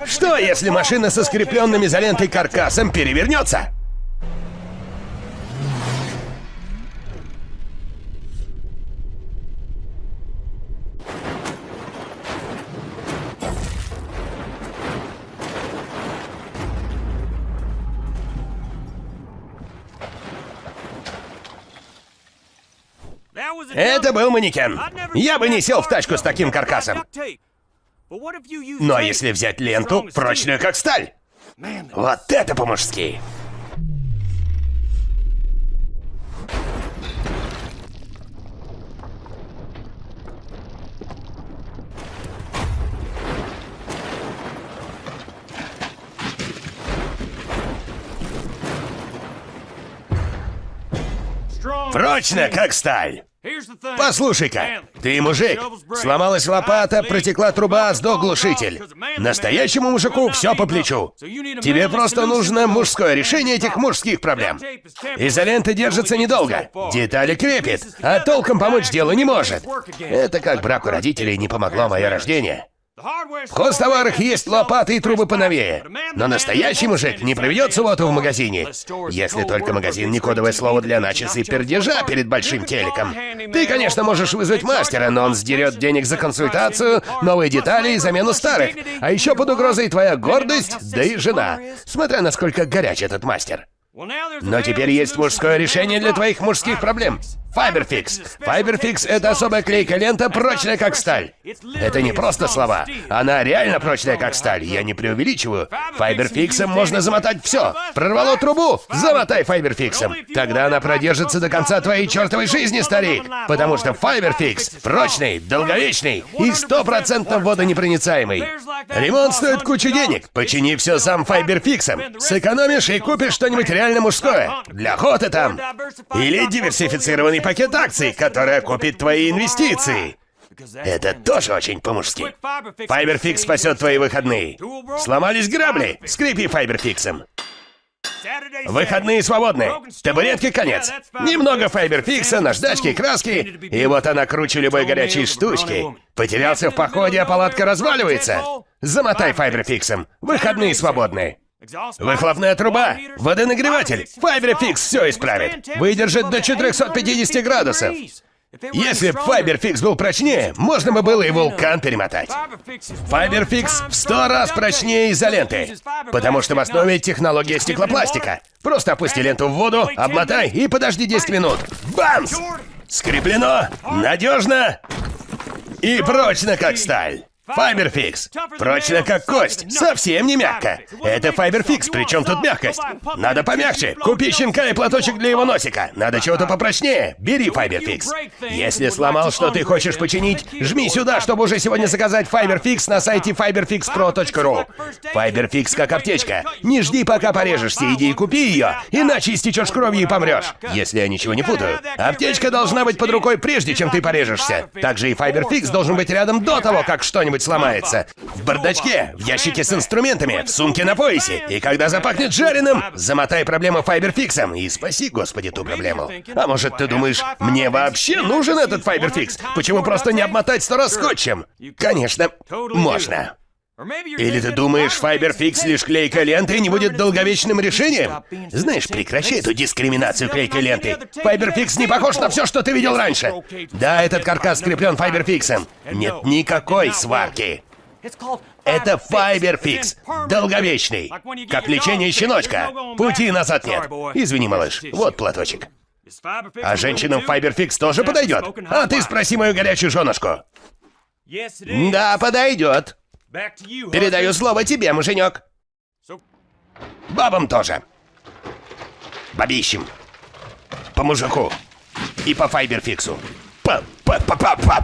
Что, если машина со скрепленным изолентой каркасом перевернется? Это был манекен. Я бы не сел в тачку с таким каркасом. Но если взять ленту, прочную как сталь. Вот это по-мужски. Прочно как сталь. Послушай-ка, ты мужик. Сломалась лопата, протекла труба, сдох глушитель. Настоящему мужику все по плечу. Тебе просто нужно мужское решение этих мужских проблем. Изолента держится недолго, детали крепит, а толком помочь делу не может. Это как браку родителей не помогло мое рождение. В хозтоварах есть лопаты и трубы поновее. Но настоящий мужик не проведет субботу в магазине. Если только магазин не кодовое слово для начес и пердежа перед большим телеком. Ты, конечно, можешь вызвать мастера, но он сдерет денег за консультацию, новые детали и замену старых. А еще под угрозой твоя гордость, да и жена. Смотря насколько горяч этот мастер. Но теперь есть мужское решение для твоих мужских проблем. Fiberfix. Fiberfix — это особая клейкая лента, прочная как сталь. Это не просто слова. Она реально прочная как сталь. Я не преувеличиваю. Fiberfix'ом можно замотать все. Прорвало трубу? Замотай Fiberfix'ом. Тогда она продержится до конца твоей чертовой жизни, старик. Потому что Fiberfix прочный, долговечный и 100% водонепроницаемый. Ремонт стоит кучу денег. Почини все сам Fiberfix'ом. Сэкономишь и купишь что-нибудь реально мужское. Для охоты там. Или диверсифицированный пакет акций, который окупит твои инвестиции. Это тоже очень по-мужски. Fiberfix спасет твои выходные. Сломались грабли? Скрепи Fiberfix'ом. Выходные свободны. Табуретки конец. Немного Fiberfix'a, наждачки, краски. И вот она круче любой горячей штучки. Потерялся в походе, а палатка разваливается. Замотай Fiberfix'ом. Выходные свободны. Выхлопная труба, водонагреватель. Fiberfix все исправит. Выдержит до 450 градусов. Если б Fiberfix был прочнее, можно бы было и вулкан перемотать. Fiberfix в 100 раз прочнее изоленты, потому что в основе технология стеклопластика. Просто опусти ленту в воду, обмотай и подожди 10 минут. Бамс! Скреплено, надежно и прочно как сталь. Fiberfix. Прочно как кость. Совсем не мягко. Это Fiberfix, причем тут мягкость. Надо помягче. Купи щенка и платочек для его носика. Надо чего-то попрочнее. Бери Fiberfix. Если сломал, что ты хочешь починить, жми сюда, чтобы уже сегодня заказать Fiberfix на сайте fiberfixpro.ru. Fiberfix как аптечка. Не жди, пока порежешься. Иди и купи ее, иначе истечешь кровью и помрешь. Если я ничего не путаю. Аптечка должна быть под рукой, прежде чем ты порежешься. Также и Fiberfix должен быть рядом до того, как что-нибудь сломается. В бардачке, в ящике с инструментами, в сумке на поясе. И когда запахнет жареным, замотай проблему Fiberfix'ом и спаси, Господи, ту проблему. А может, ты думаешь, мне вообще нужен этот Fiberfix? Почему просто не обмотать 100 раз скотчем? Конечно, можно. Или ты думаешь, Fiberfix лишь клейкая лента и не будет долговечным решением? Знаешь, прекращай эту дискриминацию клейкой ленты. Fiberfix не похож на все, что ты видел раньше. Да, этот каркас скреплен Fiberfix'ом. Нет никакой сварки. Это Fiberfix. Долговечный. Как лечение щеночка. Пути назад нет. Извини, малыш, вот платочек. А женщинам Fiberfix тоже подойдет? А ты спроси мою горячую женушку. Да, подойдет. Передаю слово тебе, муженек. Бабам тоже. Бабищем. По мужику. И по Fiberfix'у. Па-па-па-па-па.